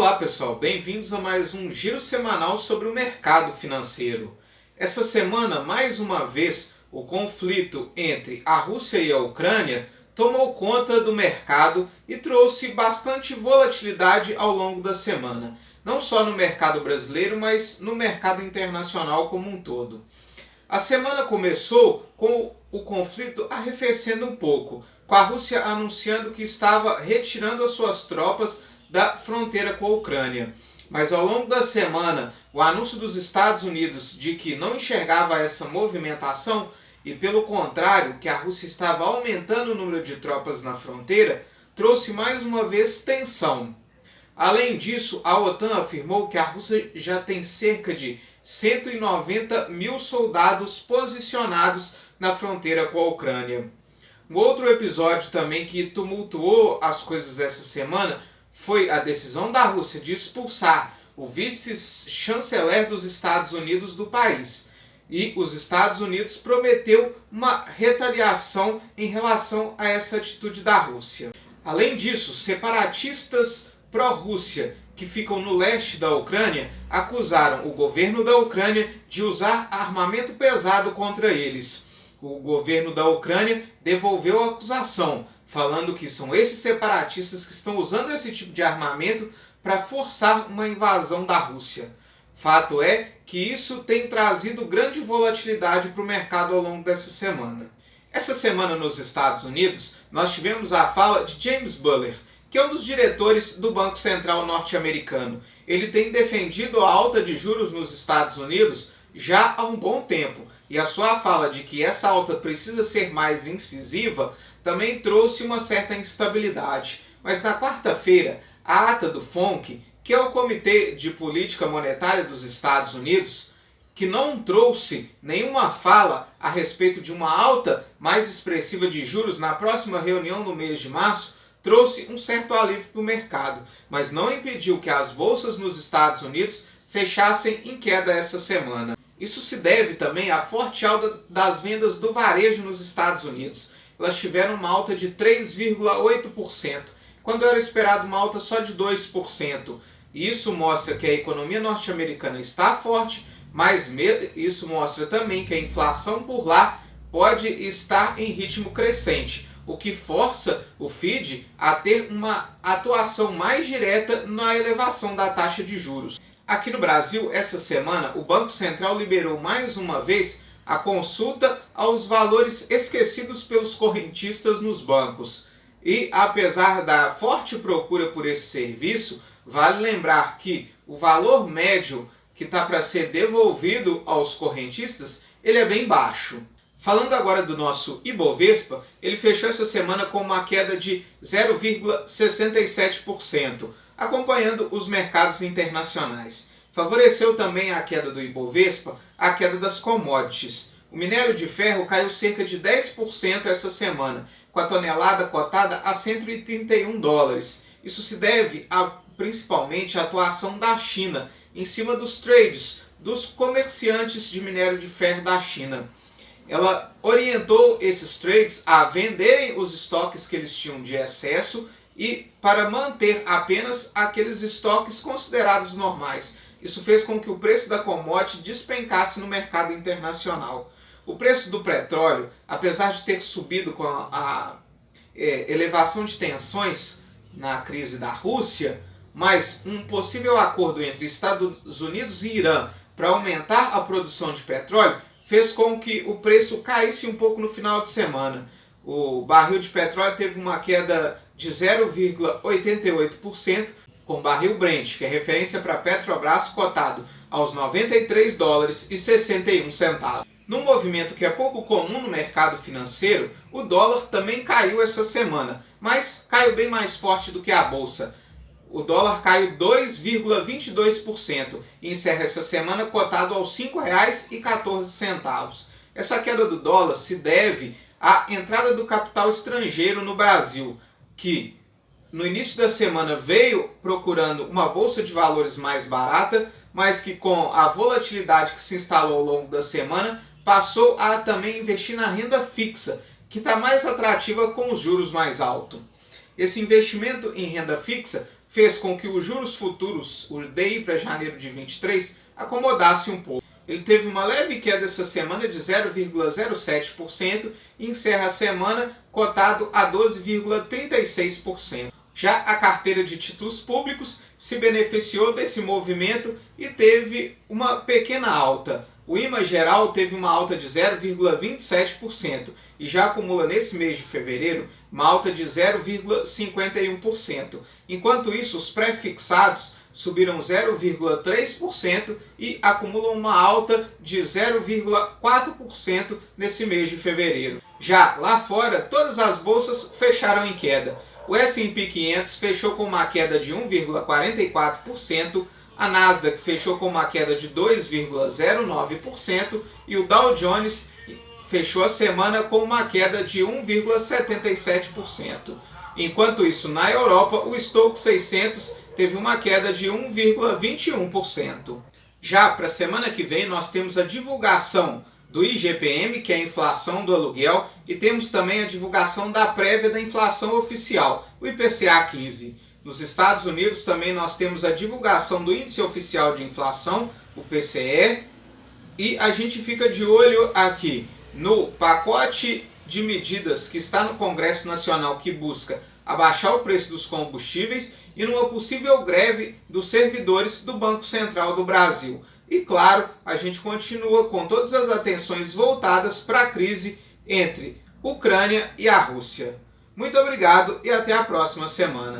Olá pessoal, bem-vindos a mais um giro semanal sobre o mercado financeiro. Essa semana, mais uma vez, o conflito entre a Rússia e a Ucrânia tomou conta do mercado e trouxe bastante volatilidade ao longo da semana, não só no mercado brasileiro, mas no mercado internacional como um todo. A semana começou com o conflito arrefecendo um pouco, com a Rússia anunciando que estava retirando as suas tropas da fronteira com a Ucrânia. Mas ao longo da semana, o anúncio dos Estados Unidos de que não enxergava essa movimentação e, pelo contrário, que a Rússia estava aumentando o número de tropas na fronteira, trouxe mais uma vez tensão. Além disso, a OTAN afirmou que a Rússia já tem cerca de 190 mil soldados posicionados na fronteira com a Ucrânia. Um outro episódio também que tumultuou as coisas essa semana foi a decisão da Rússia de expulsar o vice-chanceler dos Estados Unidos do país. E os Estados Unidos prometeu uma retaliação em relação a essa atitude da Rússia. Além disso, separatistas pró-Rússia que ficam no leste da Ucrânia acusaram o governo da Ucrânia de usar armamento pesado contra eles. O governo da Ucrânia devolveu a acusação, falando que são esses separatistas que estão usando esse tipo de armamento para forçar uma invasão da Rússia. Fato é que isso tem trazido grande volatilidade para o mercado ao longo dessa semana. Essa semana nos Estados Unidos, nós tivemos a fala de James Buller, que é um dos diretores do Banco Central norte-americano. Ele tem defendido a alta de juros nos Estados Unidos já há um bom tempo, e a sua fala de que essa alta precisa ser mais incisiva também trouxe uma certa instabilidade. Mas na quarta-feira, a ata do FONC, que é o Comitê de Política Monetária dos Estados Unidos, que não trouxe nenhuma fala a respeito de uma alta mais expressiva de juros na próxima reunião no mês de março, trouxe um certo alívio para o mercado, mas não impediu que as bolsas nos Estados Unidos fechassem em queda essa semana. Isso se deve também à forte alta das vendas do varejo nos Estados Unidos. Elas tiveram uma alta de 3,8%, quando era esperado uma alta só de 2%. Isso mostra que a economia norte-americana está forte, mas isso mostra também que a inflação por lá pode estar em ritmo crescente, o que força o Fed a ter uma atuação mais direta na elevação da taxa de juros. Aqui no Brasil, essa semana, o Banco Central liberou mais uma vez a consulta aos valores esquecidos pelos correntistas nos bancos. E apesar da forte procura por esse serviço, vale lembrar que o valor médio que está para ser devolvido aos correntistas, ele é bem baixo. Falando agora do nosso Ibovespa, ele fechou essa semana com uma queda de 0,67%, acompanhando os mercados internacionais. Favoreceu também a queda do Ibovespa a queda das commodities. O minério de ferro caiu cerca de 10% essa semana, com a tonelada cotada a 131 dólares. Isso se deve principalmente à atuação da China em cima dos trades, dos comerciantes de minério de ferro da China. Ela orientou esses trades a venderem os estoques que eles tinham de excesso e para manter apenas aqueles estoques considerados normais. Isso fez com que o preço da commodity despencasse no mercado internacional. O preço do petróleo, apesar de ter subido com a elevação de tensões na crise da Rússia, mas um possível acordo entre Estados Unidos e Irã para aumentar a produção de petróleo fez com que o preço caísse um pouco no final de semana. O barril de petróleo teve uma queda de 0,88%, com o barril Brent, que é referência para a Petrobras, cotado aos 93 dólares e 61 centavos. Num movimento que é pouco comum no mercado financeiro, o dólar também caiu essa semana, mas caiu bem mais forte do que a bolsa. O dólar caiu 2,22% e encerra essa semana cotado aos R$ 5,14. Essa queda do dólar se deve à entrada do capital estrangeiro no Brasil, que no início da semana veio procurando uma bolsa de valores mais barata, mas que com a volatilidade que se instalou ao longo da semana, passou a também investir na renda fixa, que está mais atrativa com os juros mais altos. Esse investimento em renda fixa fez com que os juros futuros, o DI para janeiro de 23, acomodasse um pouco. Ele teve uma leve queda essa semana de 0,07% e encerra a semana cotado a 12,36%. Já a carteira de títulos públicos se beneficiou desse movimento e teve uma pequena alta. O IMA geral teve uma alta de 0,27% e já acumula nesse mês de fevereiro uma alta de 0,51%. Enquanto isso, os pré-fixados subiram 0,3% e acumulam uma alta de 0,4% nesse mês de fevereiro. Já lá fora, todas as bolsas fecharam em queda. O S&P 500 fechou com uma queda de 1,44%, a Nasdaq fechou com uma queda de 2,09% e o Dow Jones fechou a semana com uma queda de 1,77%. Enquanto isso, na Europa, o Stoxx 600 teve uma queda de 1,21%. Já para a semana que vem, nós temos a divulgação do IGPM, que é a inflação do aluguel, e temos também a divulgação da prévia da inflação oficial, o IPCA 15. Nos Estados Unidos também nós temos a divulgação do índice oficial de inflação, o PCE, e a gente fica de olho aqui no pacote de medidas que está no Congresso Nacional que busca abaixar o preço dos combustíveis e numa possível greve dos servidores do Banco Central do Brasil. E claro, a gente continua com todas as atenções voltadas para a crise entre Ucrânia e a Rússia. Muito obrigado e até a próxima semana.